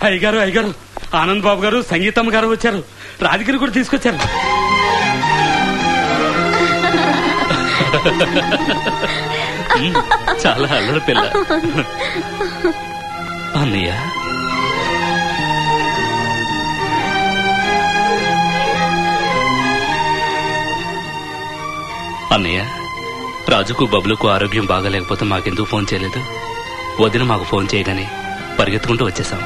అయ్యగారు అయ్యగారు, ఆనంద్ బాబు గారు, సంగీతమ్మ గారు వచ్చారు. రాజగిరి కూడా తీసుకొచ్చారు. చాలా అల్లరి పిల్ల. అన్నయ్య, అన్నయ్య, రాజుకు బబ్లుకు ఆరోగ్యం బాగాలేకపోతే మాకెందుకు ఫోన్ చేయలేదు? వదిన మాకు ఫోన్ చేయగానే పరిగెత్తుకుంటూ వచ్చేసాం.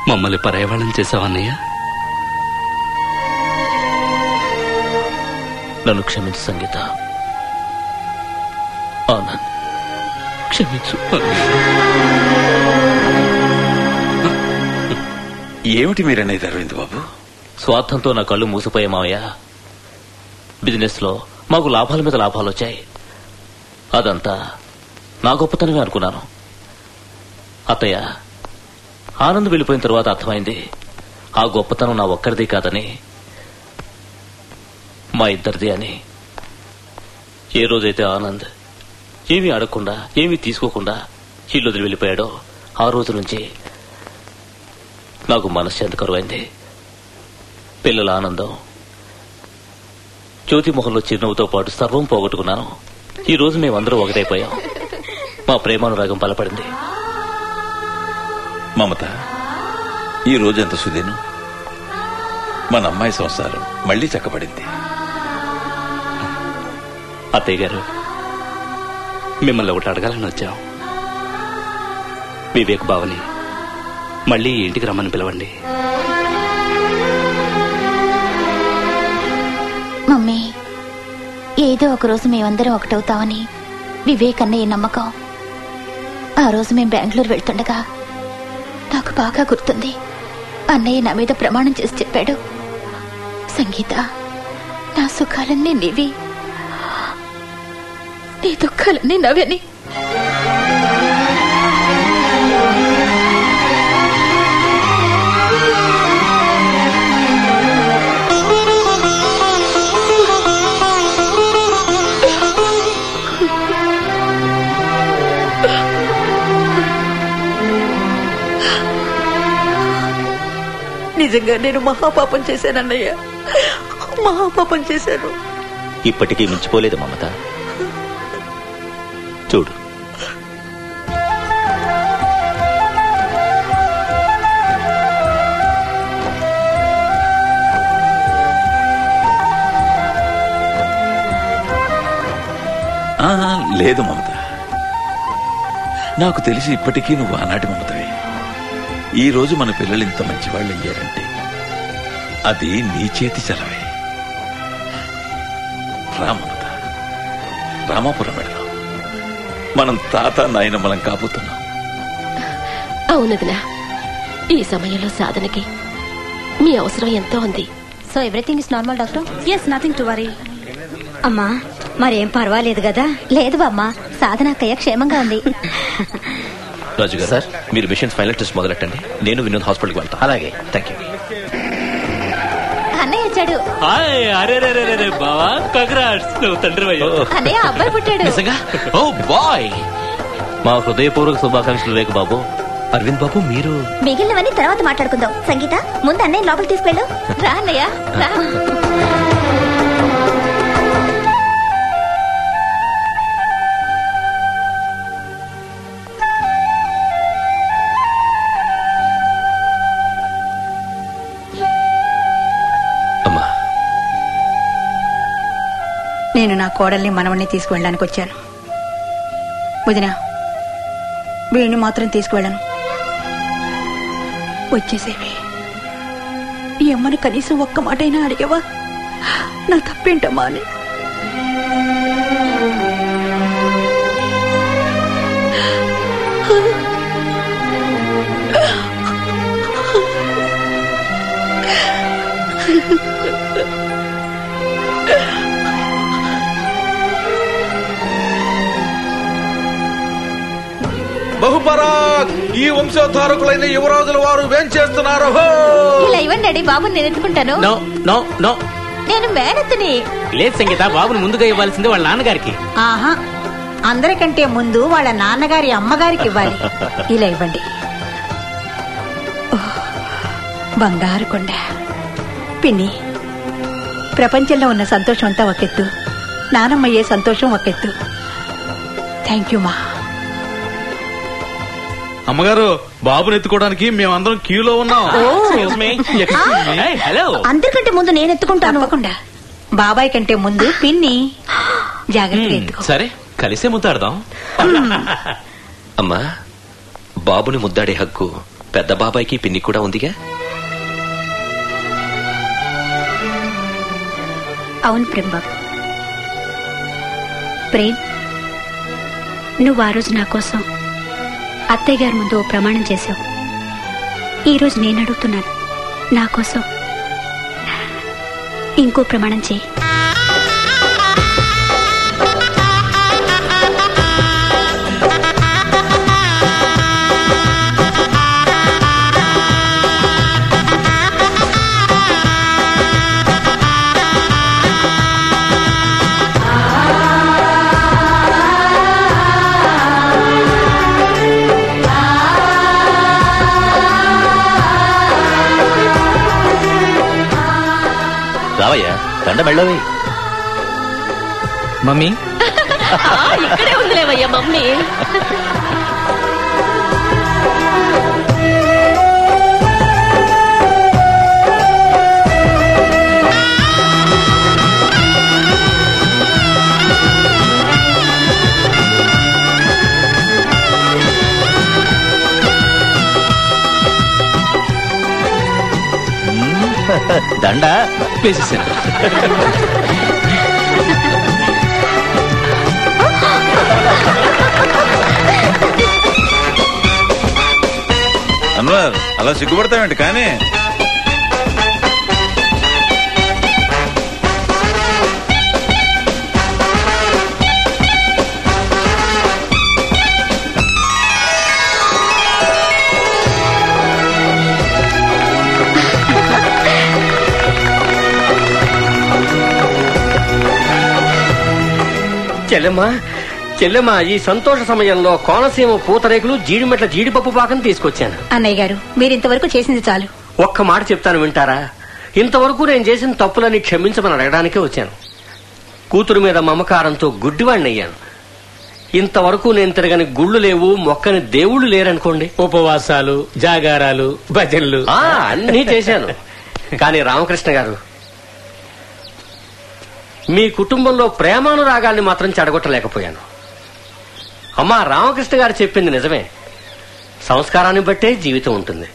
మమ్మల్ని పర్యావరణం చేసావు అన్నయ్య. నన్ను క్షమించు సంగీత. ఆనంద్, క్షమించు. ఏమిటి మీరనేది అరవింద్ బాబు? స్వార్థంతో నా కళ్ళు మూసిపోయా మావయ్య. బిజినెస్ లో మాకు లాభాల మీద లాభాలు వచ్చాయి. అదంతా నా గొప్పతనమే అనుకున్నాను. అత్తయ్య, ఆనంద్ వెళ్ళిపోయిన తర్వాత అర్థమైంది ఆ గొప్పతనం నా ఒక్కరిది కాదని, మా ఇద్దరిది అని. ఏ రోజైతే ఆనంద్ ఏమీ అడగకుండా ఏమీ తీసుకోకుండా ఇల్లు వదిలి వెళ్ళిపోయాడో ఆ రోజు నుంచి నాకు మనశ్శాంతి కరువైంది. పిల్లల ఆనందం, జ్యోతి మొహంలో చిరునవ్వుతో పాటు సర్వం పోగొట్టుకున్నాను. ఈ రోజు మేమందరూ ఒకటైపోయాం. మా ప్రేమానురాగం బలపడింది. మమత, ఈ రోజు ఎంత సుదీను. మన అమ్మాయి సంసారం మళ్లీ చక్కబడింది. అత్తయ్య గారు, మిమ్మల్ని ఒకటి అడగాలని వచ్చాం. వివేక్ బావని మళ్ళీ ఇంటికి రమ్మని పిలవండి. మమ్మీ, ఏదో ఒక రోజు మేమందరం ఒకటవుతామని వివేక్ అన్నయ్య నమ్మకం. ఆ రోజు మేం బెంగళూరు వెళ్తుండగా నాకు బాగా గుర్తుంది. అన్నయ్య నా మీద ప్రమాణం చేసి చెప్పాడు, సంగీత, నా సుఖాలన్నీ నీవి, నీ దుఃఖాలన్నీ నవ్వని. నిజంగా నేను మహాపాపం చేశానన్నయ్య, మహాపాపం చేశాను. ఇప్పటికీ మించిపోలేదు మమత. చూడు, లేదు మమత, నాకు తెలిసి ఇప్పటికీ నువ్వు ఆనాటి మమతవే. ఈ రోజు మన పిల్లలు ఇంత మంచివాళ్ళు అయ్యారంటే అది నీ చేతి చలవే. రా మమత, రామాపురం వెళ్దాం. మనం తాత నాయన మనం కాబోతున్నాం. అవునదినా, ఈ సమయంలో సాధనకి మీ అవసరం ఎంతో ఉంది. So everything is normal doctor? Yes, nothing to worry. అమ్మా, మరేం పర్వాలేదు కదా? లేదు బామ్మ, సాధనక్కయ్య క్షేమంగా ఉంది. రాజు గారు, సార్, మీరు మిషన్ ఫైనల్ టెస్ట్ మొదలెట్టండి. నేను వినోద్ హాస్పిటల్కి వెళ్తాను. అలాగే, థ్యాంక్ యూ. అన్నయ్య వచ్చాడు. అరే బావా, కంగ్రాట్స్, నువ్వు తండ్రి అయ్యా. అన్నయ్య అబ్బాయి పుట్టాడు. నిజంగా? ఓ బాయ్, మా హృదయపూర్వక శుభాకాంక్షలు రేఖ బాబు. అరవింద్ బాబు, మీరు మిగిలినవన్నీ తర్వాత మాట్లాడుకుందాం. సంగీత, ముందు అన్నయ్య లోపలికి తీసుకెళ్ళు. రా అన్నయ్య, రా. నేను నా కోడల్ని మనవణ్ణి తీసుకువెళ్ళడానికి వచ్చాను. వదినా, వీడిని మాత్రం తీసుకువెళ్ళను. వచ్చేసేవి. ఈ అమ్మని కనీసం ఒక్క మాటైనా అడిగేవా? నా తప్పేంటమ్మా అని. బహుపరాక్, ఈ వంశోద్ధారకులైన యువరాజుల వారు ఏం చేస్తున్నారు? ఇలా ఇవ్వండి డాడీ, బాబుని నేను ఎత్తుకుంటాను. నో నో నో, నేను మేనత్తని. లేదు సంగీత, బాబుని ముందుగా ఇవ్వాల్సింది వాళ్ళ నాన్నగారికి. ఆహా, అందరికంటే ముందు వాళ్ళ నాన్నగారి అమ్మగారికి ఇవ్వాలి. ఇలా ఇవ్వండి. ఓహ్, బంగారు కొండ. పిన్ని, ప్రపంచంలో ఉన్న సంతోషం అంతా ఒకెత్తు, నానమ్మయ్యే సంతోషం ఒకెత్తు. థ్యాంక్ యూ మా. అమ్మగారు, బాబుని ఎత్తుకోవడానికి మేమందరం క్యూలో ఉన్నాం. హలో, అందరికంటే ముందు నేను ఎత్తుకుంటాను. తప్పకుండా. బాబాయ్ కంటే ముందు పిన్ని. జాగ్రత్తగా ఎత్తుకో. సరే, కలిసే ముద్దాడదాం. అమ్మా, బాబుని ముద్దాడే హక్కు పెద్ద బాబాయ్కి పిన్ని కూడా ఉందిగా. అవును ప్రేమ్బాబు. ప్రేమ్, నువ్వు ఆ రోజు నా కోసం అత్తయ్య గారి ముందు ఓ ప్రమాణం చేశావు. ఈరోజు నేను అడుగుతున్నాను, నా కోసం ఇంకో ప్రమాణం చేయి. రావయ్యా, దండ మెళ్ళవి. మమ్మీ ఇక్కడే ఉందిలేవయ్యా మమ్మీ. దండ వేసేసాను. అన్వర్, అలా సిగ్గుపడతావేంటి? కానీ చెల్లెమ్మా, ఈ సంతోష సమయంలో కోనసీమ పూతరేకులు, జీడిమెట్ల జీడిపప్పు పాకం తీసుకొచ్చాను. అన్నయ్య గారు, మీరింతవరకు చేసింది చాలు. ఒక్క మాట చెప్తాను, వింటారా? ఇంతవరకు నేను చేసిన తప్పులని క్షమించమని అడగడానికే వచ్చాను. కూతురు మీద మమకారంతో గుడ్డివాణ్ణయ్యాను. ఇంతవరకు నేను తిరగని గుళ్ళు లేవు, మొక్కని దేవుళ్లు లేరనుకోండి. ఉపవాసాలు, జాగారాలు, భజనలు అన్నీ చేశాను. కానీ రామకృష్ణ గారు, మీ కుటుంబంలో ప్రేమానురాగాల్ని మాత్రం చెడగొట్టలేకపోయాను. అమ్మా, రామకృష్ణ గారు చెప్పింది నిజమే. సంస్కారాన్ని బట్టే జీవితం ఉంటుంది.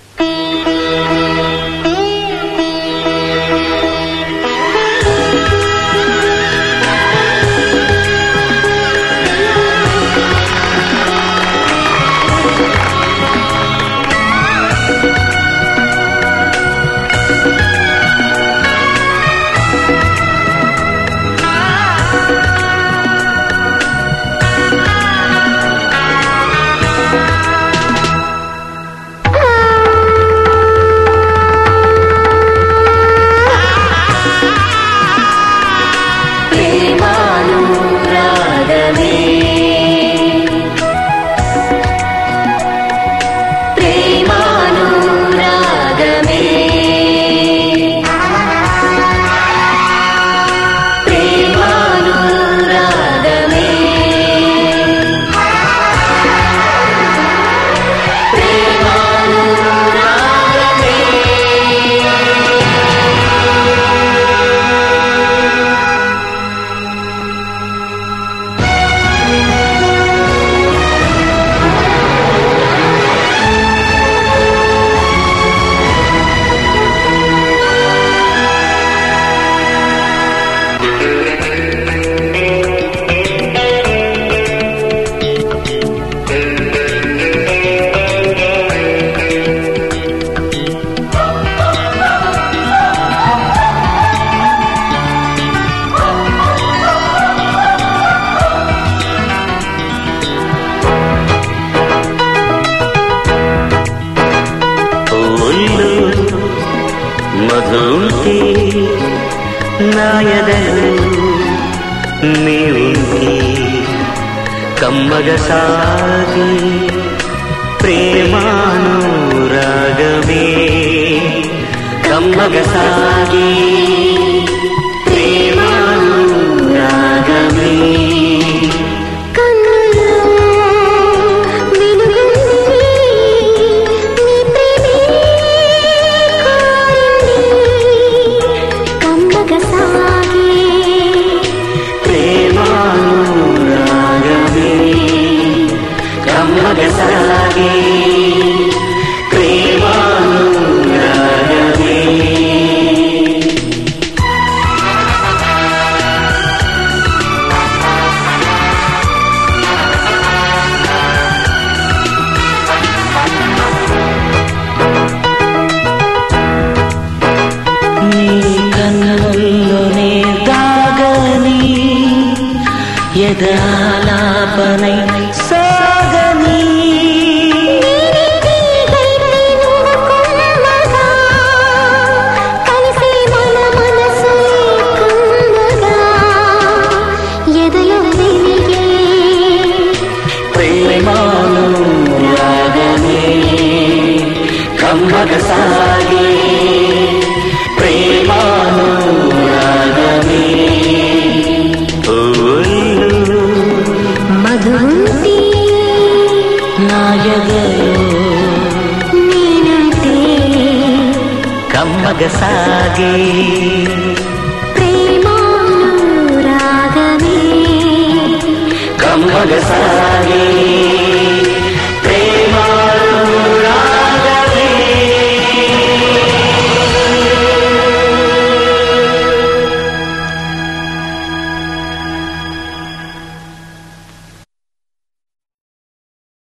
ఎదలు నీవుంటే కమ్మగ సాగి ప్రేమానురాగమే కమ్మగ సాగి ప్రేమానురాగమే ఎదాలాపనై సాగని కలిసి మన మనసు ఎదలో ప్రేమానురాగమే కమ్మగ సాగే ప్రేమానురాగమే కమ్మగ సాగే ప్రేమానురాగమే కమ్మగ సాగే